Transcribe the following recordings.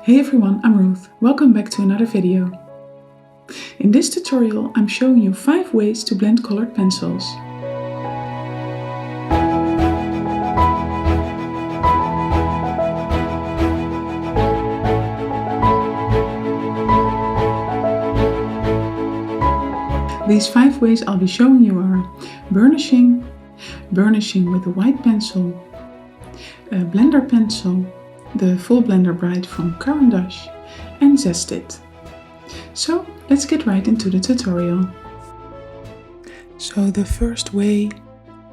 Hey everyone, I'm Ruth. Welcome back to another video. In this tutorial I'm showing you 5 ways to blend colored pencils. These 5 ways I'll be showing you are burnishing, burnishing with a white pencil, a blender pencil, the full blender bright from Caran-d'Ache, and Zest-It. So let's get right into the tutorial. So the first way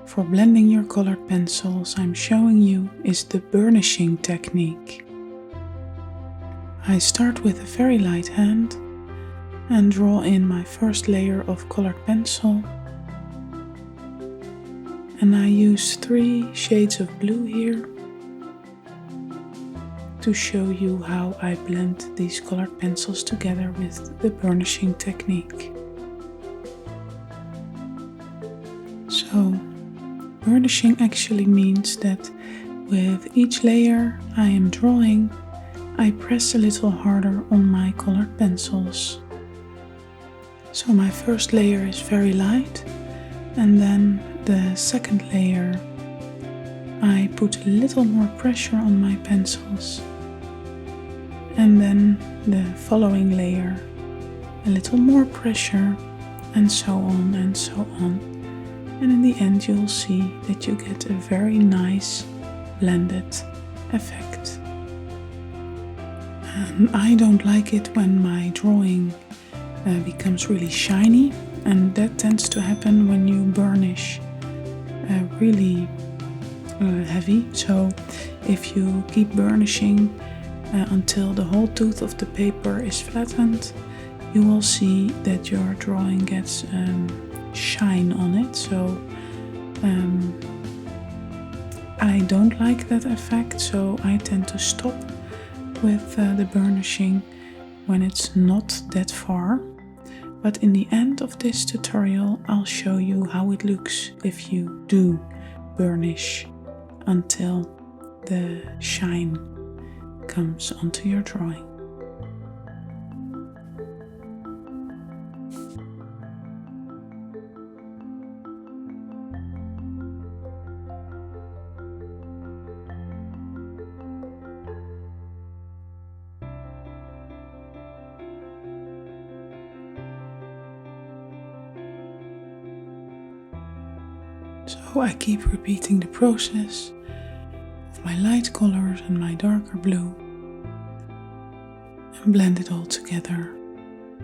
for blending your colored pencils I'm showing you is the burnishing technique. I start with a very light hand and draw in my first layer of colored pencil, and I use 3 shades of blue here to show you how I blend these colored pencils together with the burnishing technique. So burnishing actually means that with each layer I am drawing, I press a little harder on my colored pencils. So my first layer is very light, and then the second layer I put a little more pressure on my pencils, and then the following layer a little more pressure, and so on and so on. And in the end you'll see that you get a very nice blended effect. And I don't like it when my drawing becomes really shiny, and that tends to happen when you burnish really heavy. So if you keep burnishing until the whole tooth of the paper is flattened, you will see that your drawing gets shine on it. So I don't like that effect, so I tend to stop with the burnishing when it's not that far. But in the end of this tutorial I'll show you how it looks if you do burnish until the shine comes onto your drawing. So I keep repeating the process of my light colors and my darker blue, and blend it all together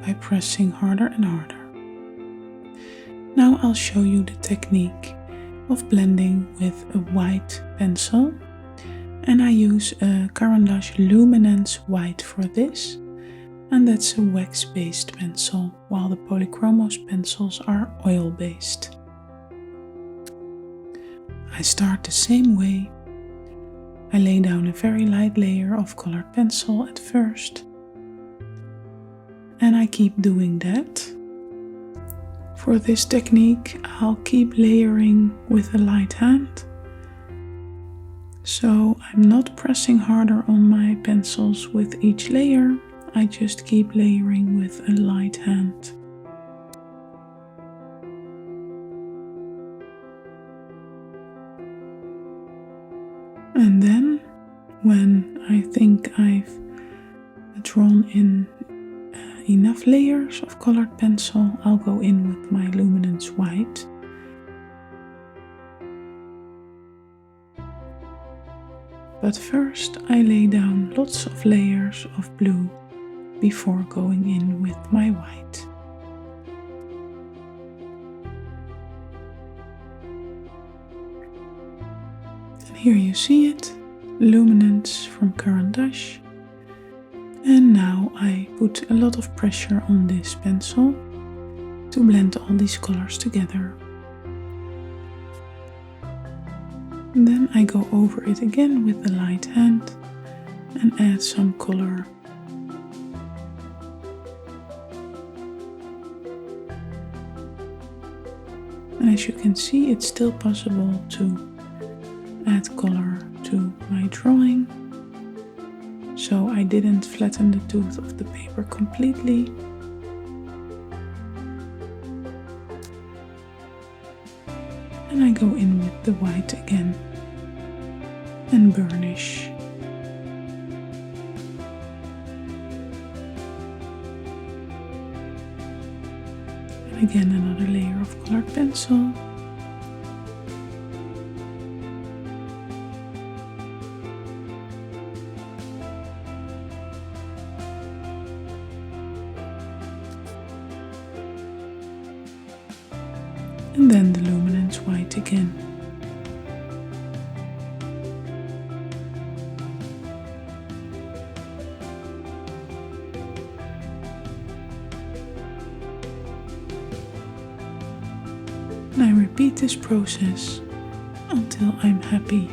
by pressing harder and harder. Now I'll show you the technique of blending with a white pencil, and I use a Caran-d'Ache Luminance White for this, and that's a wax-based pencil, while the Polychromos pencils are oil-based. I start the same way. I lay down a very light layer of colored pencil at first, and I keep doing that. For this technique I'll keep layering with a light hand, so I'm not pressing harder on my pencils with each layer, I just keep layering with a light hand. And then, when I think I've drawn in enough layers of colored pencil, I'll go in with my Luminance White. But first I lay down lots of layers of blue before going in with my white. Here you see it, Luminance from Caran-d'Ache. And now I put a lot of pressure on this pencil to blend all these colors together. And then I go over it again with the light hand and add some color. And as you can see, it's still possible to add color to my drawing. so I didn't flatten the tooth of the paper completely. And I go in with the white again and burnish. And again another layer of colored pencil. And then the luminance white again. And I repeat this process until I'm happy.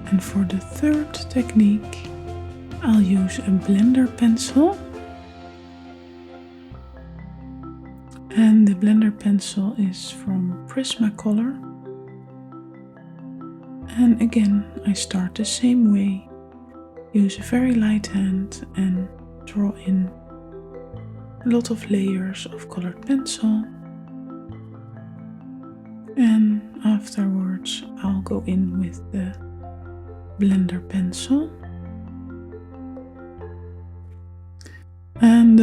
And for the third technique, I'll use a blender pencil. And the blender pencil is from Prismacolor. And again, I start the same way. Use a very light hand and draw in a lot of layers of colored pencil. And afterwards, I'll go in with the blender pencil. And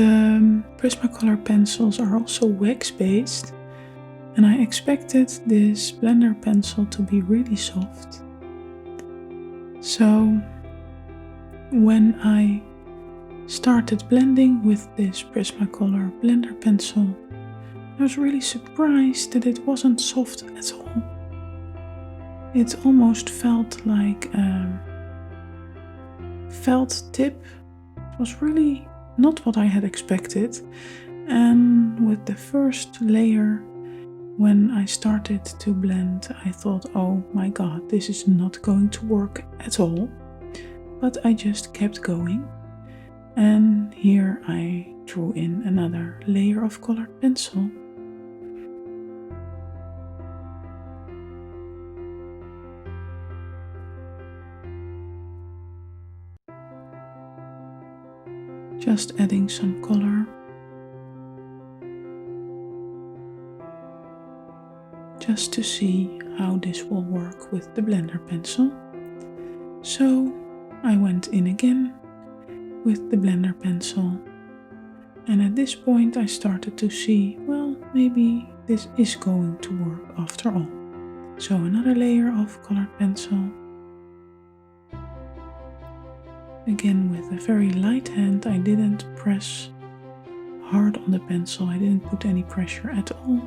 Prismacolor pencils are also wax based, and I expected this blender pencil to be really soft. So when I started blending with this Prismacolor blender pencil, I was really surprised that it wasn't soft at all. It almost felt like a felt tip. It was really not what I had expected. And with the first layer, when I started to blend, I thought, oh my god, this is not going to work at all. But I just kept going. And here I drew in another layer of colored pencil. Just adding some color. Just to see how this will work with the blender pencil. So I went in again with the blender pencil. And at this point I started to see, well, maybe this is going to work after all. So another layer of colored pencil. Again with a very light hand, I didn't press hard on the pencil, I didn't put any pressure at all.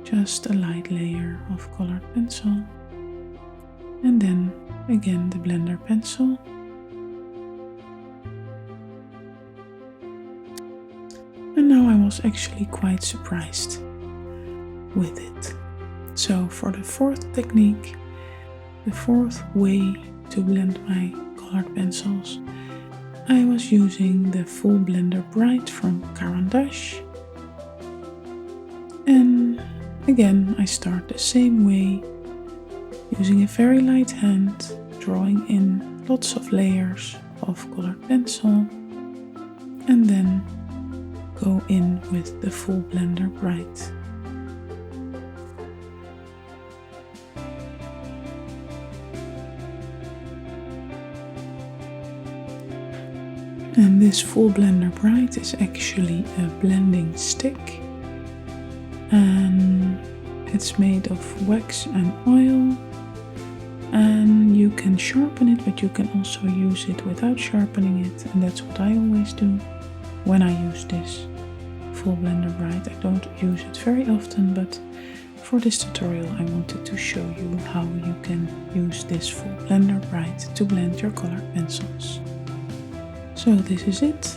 Just a light layer of colored pencil. And then again the blender pencil. And now I was actually quite surprised with it. So for the fourth technique, the fourth way to blend my colored pencils, I was using the Full Blender Bright from Caran d'Ache. And again I start the same way, using a very light hand, drawing in lots of layers of colored pencil, and then go in with the Full Blender Bright. And this Full Blender Bright is actually a blending stick, and it's made of wax and oil, and you can sharpen it, but you can also use it without sharpening it, and that's what I always do when I use this Full Blender Bright. I don't use it very often, but for this tutorial I wanted to show you how you can use this Full Blender Bright to blend your colored pencils. So this is it,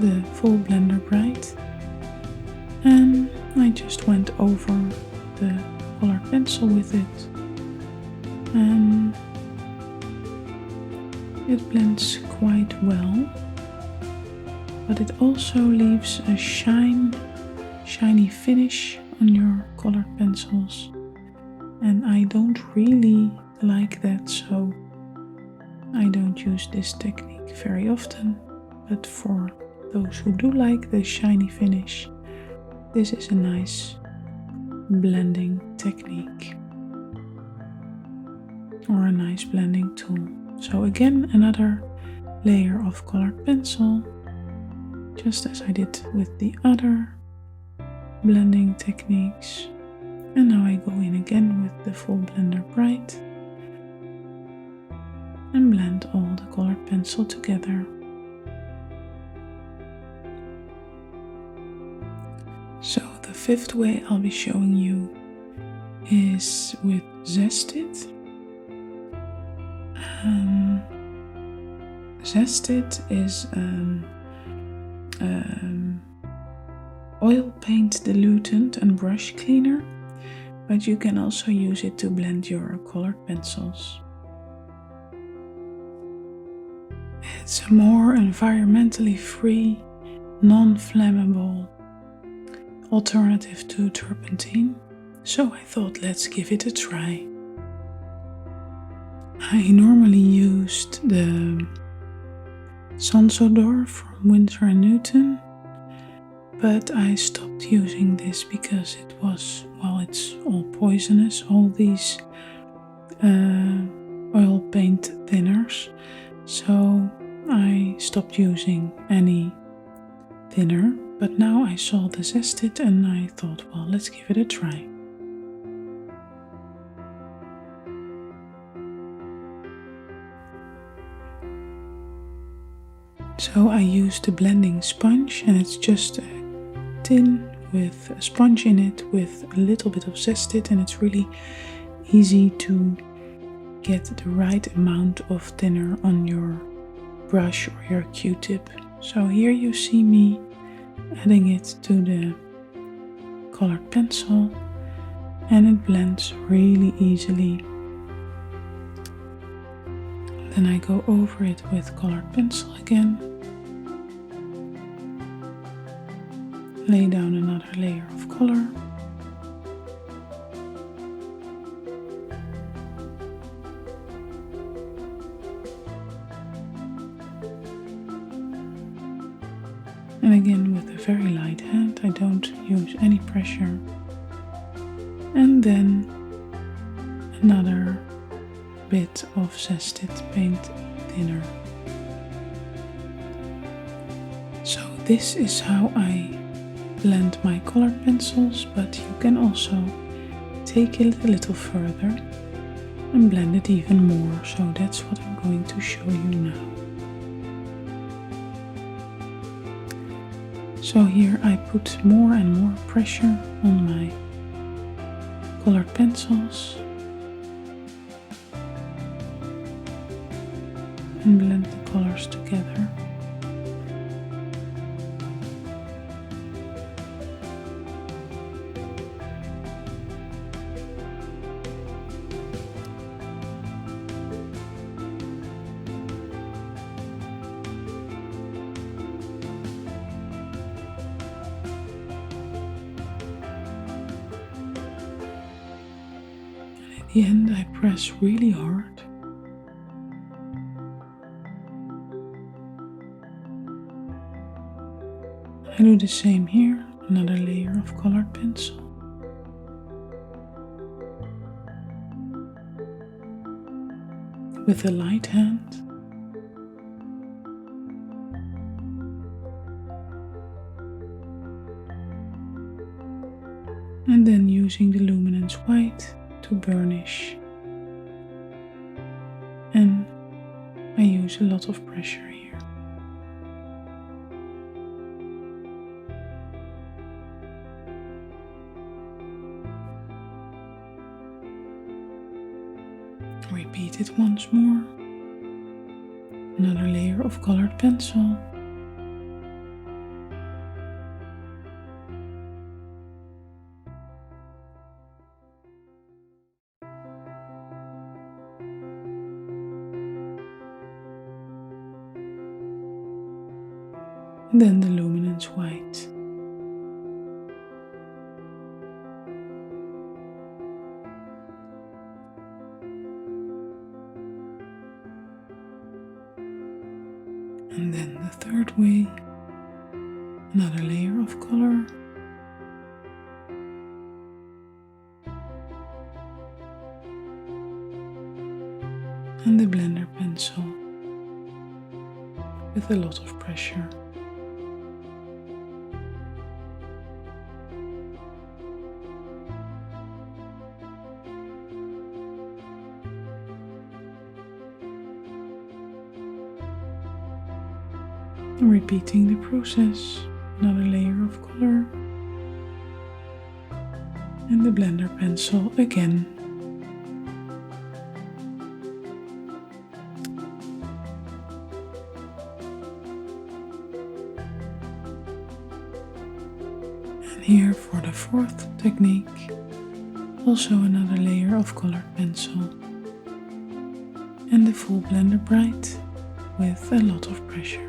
the Full Blender Bright, and I just went over the colored pencil with it, and it blends quite well, but it also leaves a shiny finish on your colored pencils, and I don't really like that, so I don't use this technique very often, but for those who do like the shiny finish, this is a nice blending technique or a nice blending tool. So again, another layer of colored pencil, just as I did with the other blending techniques. And now I go in again with the full blender bright and blend all the colored pencil together. So the fifth way I'll be showing you is with Zest-It. Zest-It is oil paint dilutant and brush cleaner, but you can also use it to blend your colored pencils. It's a more environmentally free, non-flammable alternative to turpentine, so I thought let's give it a try. I normally used the Sansodor from Winsor & Newton, but I stopped using this because it was, well, it's all poisonous, all these oil paint thinners, so I stopped using any thinner. But now I saw the Zest-It and I thought, well, let's give it a try. So I used the blending sponge, and it's just a tin with a sponge in it with a little bit of Zest-It, and it's really easy to get the right amount of thinner on your brush or your Q-tip. So here you see me adding it to the colored pencil, and it blends really easily. Then I go over it with colored pencil again, lay down another layer of color, and again with a very light hand, I don't use any pressure, and then another bit of Zest-It paint thinner. So this is how I blend my colored pencils, but you can also take it a little further and blend it even more, so that's what I'm going to show you now. So here I put more and more pressure on my colored pencils and blend the colors together. And at the end I press really hard. I do the same here, another layer of colored pencil. With a light hand. And then using the luminance white to burnish. And I use a lot of pressure here. Repeat it once more. Another layer of colored pencil. And then the luminance white. And then the third way, another layer of color. And the blender pencil with a lot of pressure. Repeating the process, another layer of color and the blender pencil again. And here for the fourth technique, also another layer of colored pencil and the full blender bright with a lot of pressure.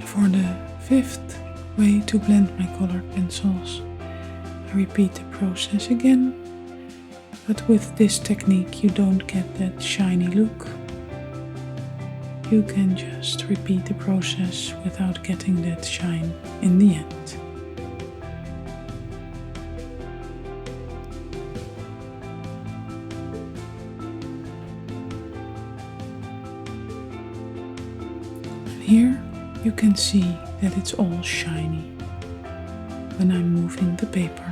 For the fifth way to blend my colored pencils, I repeat the process again, but with this technique you don't get that shiny look. You can just repeat the process without getting that shine in the end. And here you can see that it's all shiny when I'm moving the paper.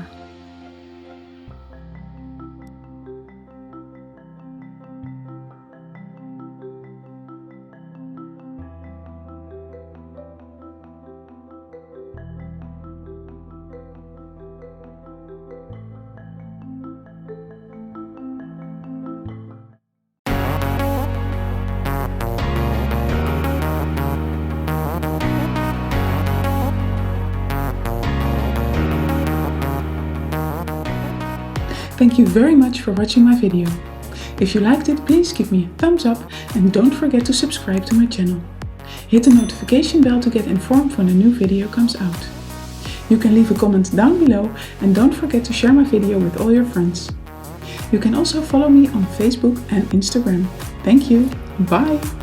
Thank you very much for watching my video. If you liked it, please give me a thumbs up and don't forget to subscribe to my channel. Hit the notification bell to get informed when a new video comes out. You can leave a comment down below and don't forget to share my video with all your friends. You can also follow me on Facebook and Instagram. Thank you. Bye!